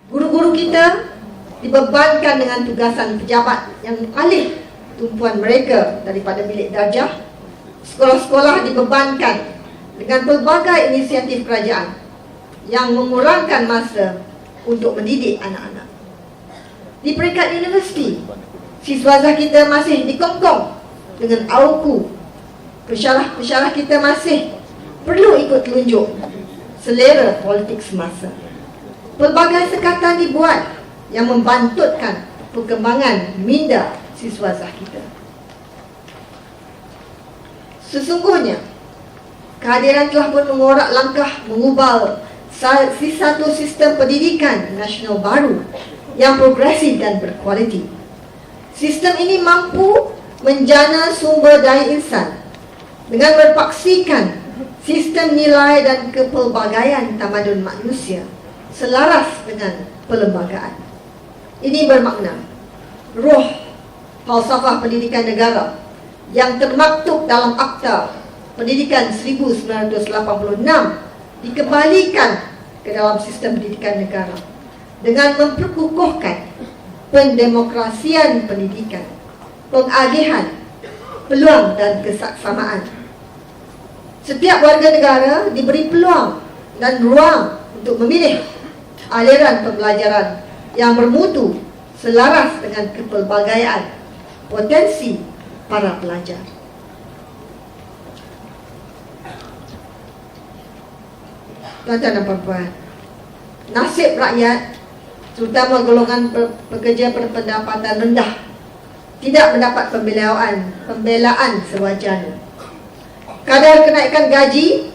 Guru-guru kita dibebankan dengan tugasan pejabat yang alih tumpuan mereka daripada bilik darjah. Sekolah-sekolah dibebankan dengan pelbagai inisiatif kerajaan yang mengurangkan masa untuk mendidik anak-anak. Di peringkat universiti, siswazah kita masih dikongkong dengan auku. Pensyarah-pensyarah kita masih perlu ikut telunjuk selera politik semasa. Pelbagai sekatan dibuat yang membantutkan perkembangan minda siswazah kita. Sesungguhnya, kehadiran telah pun mengorak langkah mengubah satu sistem pendidikan nasional baru yang progresif dan berkualiti. Sistem ini mampu menjana sumber daya insan dengan berpaksikan sistem nilai dan kepelbagaian tamadun manusia selaras dengan perlembagaan. Ini bermakna roh falsafah pendidikan negara yang termaktub dalam Akta Pendidikan 1986 dikembalikan ke dalam sistem pendidikan negara dengan memperkukuhkan pendemokrasian pendidikan, pengagihan, peluang dan kesaksamaan. Setiap warga negara diberi peluang dan ruang untuk memilih aliran pembelajaran yang bermutu selaras dengan kepelbagaian potensi para pelajar. Tuan-tuan dan puan-puan, nasib rakyat, terutama golongan pekerja berpendapatan rendah, tidak mendapat pembelaan sewajarnya. Kadar kenaikan gaji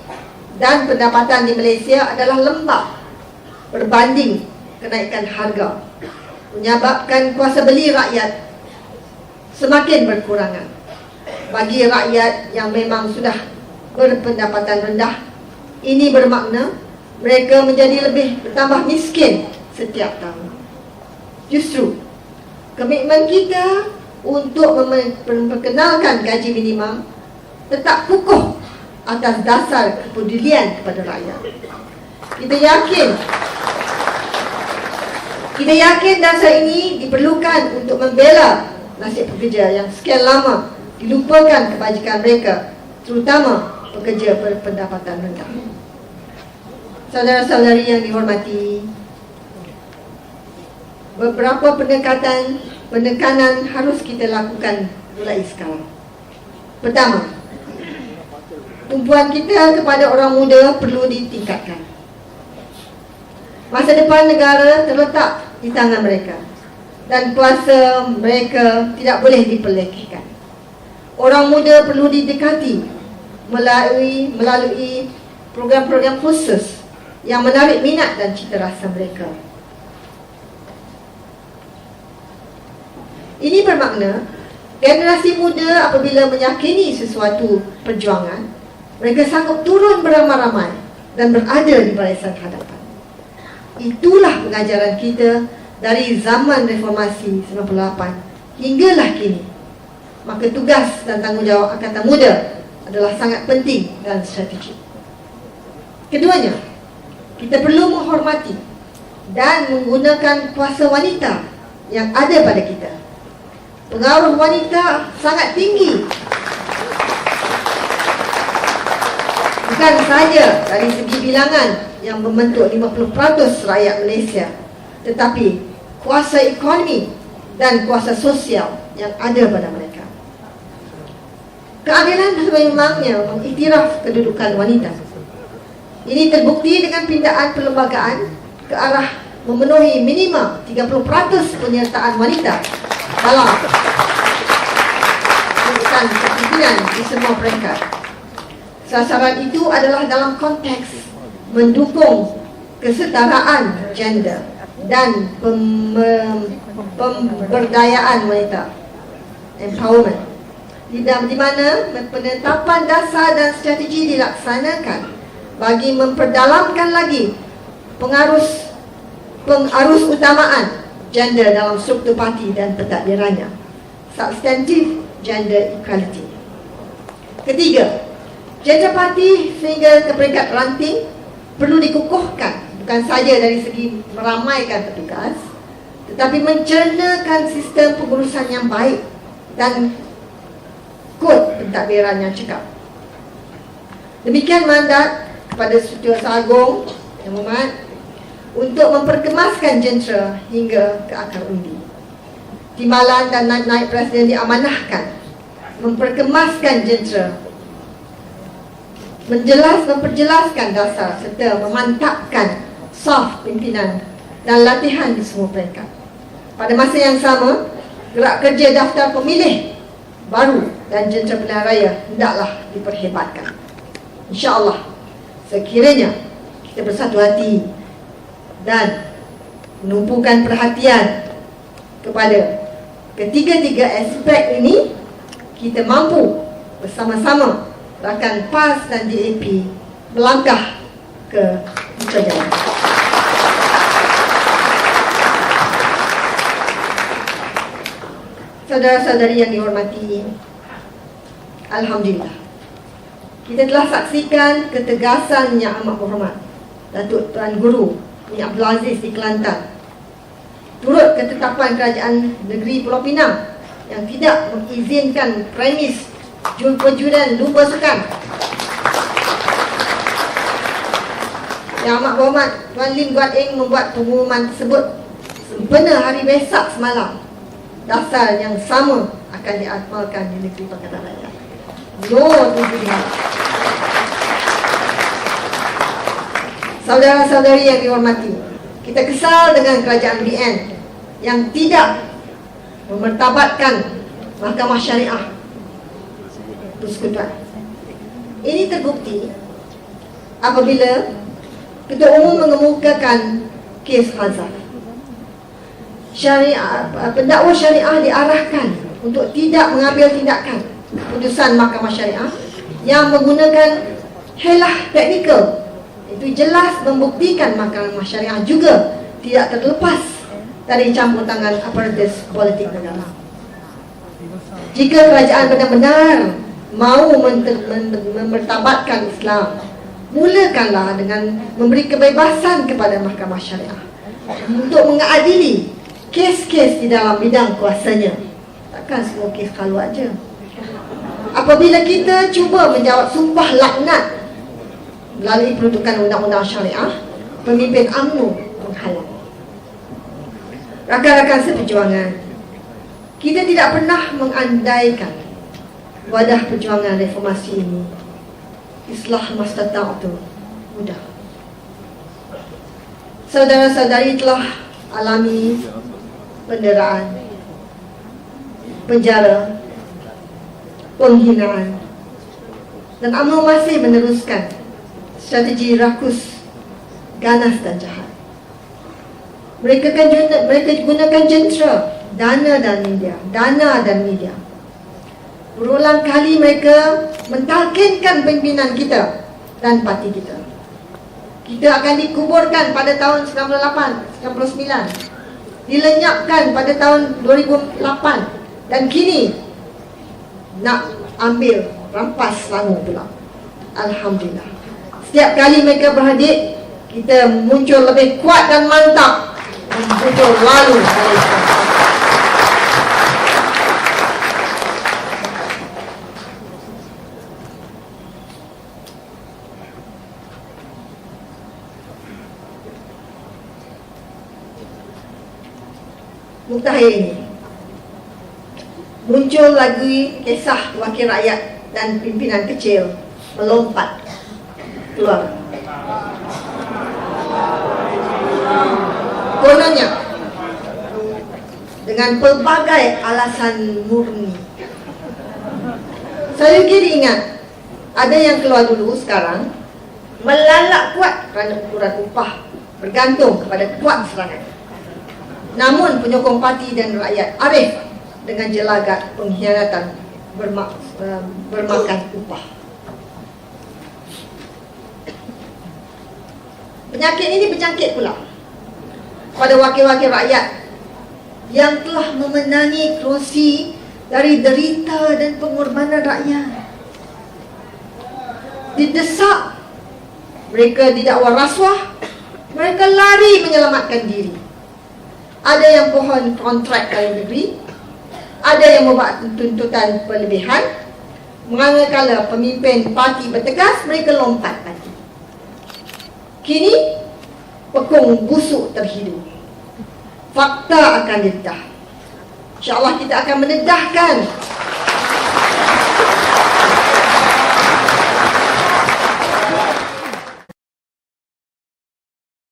dan pendapatan di Malaysia adalah lembab berbanding kenaikan harga, menyebabkan kuasa beli rakyat semakin berkurangan. Bagi rakyat yang memang sudah berpendapatan rendah, ini bermakna mereka menjadi lebih bertambah miskin setiap tahun. Justru komitmen kita untuk memperkenalkan gaji minimum tetap kukuh atas dasar kepedulian kepada rakyat. Kita yakin dasar ini diperlukan untuk membela nasib pekerja yang sekian lama dilupakan kebajikan mereka, terutama pekerja berpendapatan rendah. Saudara-saudari yang dihormati, beberapa penekanan harus kita lakukan mulai sekarang. Pertama, tumpuan kita kepada orang muda perlu ditingkatkan. Masa depan negara terletak di tangan mereka dan kuasa mereka tidak boleh diperlekehkan. Orang muda perlu didekati melalui program-program khusus yang menarik minat dan cita rasa mereka. Ini bermakna generasi muda apabila meyakini sesuatu perjuangan, mereka sanggup turun beramai-ramai dan berada di barisan hadapan. Itulah pengajaran kita dari zaman reformasi 98 hinggalah kini. Maka tugas dan tanggungjawab Angkatan Muda adalah sangat penting dan strategik. Keduanya, kita perlu menghormati dan menggunakan kuasa wanita yang ada pada kita. Pengaruh wanita sangat tinggi, bukan sahaja dari segi bilangan yang membentuk 50% rakyat Malaysia, tetapi kuasa ekonomi dan kuasa sosial yang ada pada mereka. Keadilan sememangnya mengiktiraf kedudukan wanita. Ini terbukti dengan pindaan perlembagaan ke arah memenuhi minima 30% penyertaan wanita dalam urusan kepimpinan di semua peringkat. Sasaran itu adalah dalam konteks mendukung kesetaraan gender dan pemberdayaan wanita, empowerment, di mana penetapan dasar dan strategi dilaksanakan bagi memperdalamkan lagi pengarus utamaan gender dalam struktur parti dan pentadbirannya, substantive gender equality. Ketiga, gender parti sehingga ke peringkat ranting perlu dikukuhkan bukan saja dari segi meramaikan petugas, tetapi mencernakan sistem pengurusan yang baik dan kod pentadbiran yang cekap. Demikian mandat kepada Setiausaha Agung Yang Berhormat untuk memperkemaskan jentera hingga ke akar undi. Timbalan dan naib Presiden diamanahkan memperkemaskan jentera, memperjelaskan dasar serta memantapkan saf pimpinan dan latihan di semua peringkat. Pada masa yang sama, gerak kerja daftar pemilih baru dan jentera pilihan raya hendaklah diperhebatkan. InsyaAllah, sekiranya kita bersatu hati dan menumpukan perhatian kepada ketiga-tiga aspek ini, kita mampu bersama-sama rakan PAS dan DAP melangkah ke hujung. Saudara-saudari yang dihormati, alhamdulillah, kita telah saksikan ketegasan Yang Amat Berhormat Datuk Tuan Guru Punya Abdul Aziz di Kelantan turut ketetapan Kerajaan Negeri Pulau Pinang yang tidak mengizinkan premis perjudian lumba sukan. Yang Amat Berhormat Tuan Lim Guat Eng membuat pengumuman tersebut sempena hari Wesak semalam. Dasar yang sama akan diamalkan di negeri Pakatan Rakyat. Saudara-saudari yang dihormati, kita kesal dengan kerajaan BN yang tidak memertabatkan Mahkamah Syariah Persekutuan. Ini terbukti apabila Ketua Umum mengemukakan kes Hazaf. Pendakwa syariah diarahkan untuk tidak mengambil tindakan putusan Mahkamah Syariah yang menggunakan helah teknikal. Itu jelas membuktikan Mahkamah Syariah juga tidak terlepas dari campur tangan aparatus politik negara. Jika kerajaan benar-benar mahu memertabatkan Islam, mulakanlah dengan memberi kebebasan kepada Mahkamah Syariah untuk mengadili kes-kes di dalam bidang kuasanya. Takkan semua kes kalau aja. Apabila kita cuba menjawab sumpah laknat melalui peruntukan undang-undang syariah, pemimpin UMNO menghalang. Rakan-rakan seperjuangan, kita tidak pernah mengandaikan wadah perjuangan reformasi ini islah mastata'tu mudah. Saudara-saudari telah alami penderaan, penjara, penghinaan, dan UMNO masih meneruskan strategi rakus, ganas dan jahat. Mereka gunakan jentera, dana dan media. Berulang kali mereka mentalkinkan pimpinan kita dan parti kita. Kita akan dikuburkan pada tahun 98, 99. Dilenyapkan pada tahun 2008. Dan kini nak ambil rampas Selangor pula. Alhamdulillah. Setiap kali mereka berhadir, kita muncul lebih kuat dan mantap untuk lalu Muktahir ini muncul lagi kisah wakil rakyat dan pimpinan kecil melompat keluar. Kononnya dengan pelbagai alasan murni. Saya kira ingat ada yang keluar dulu sekarang melalak kuat kerana ukuran upah bergantung kepada kuat serangan. Namun penyokong parti dan rakyat arif dengan jelagat pengkhianatan bermakan upah. Penyakit ini berjangkit pula pada wakil-wakil rakyat yang telah memenangi kerusi dari derita dan pengorbanan rakyat. Didesak, mereka didakwa rasuah, Mereka lari menyelamatkan diri. Ada yang pohon kontrak dalam negeri, ada yang membuat tuntutan berlebihan. Manakala pemimpin parti bertegas, mereka lompat lagi. Kini pekung busuk terhidu. Fakta akan dedah. InsyaAllah kita akan mendedahkan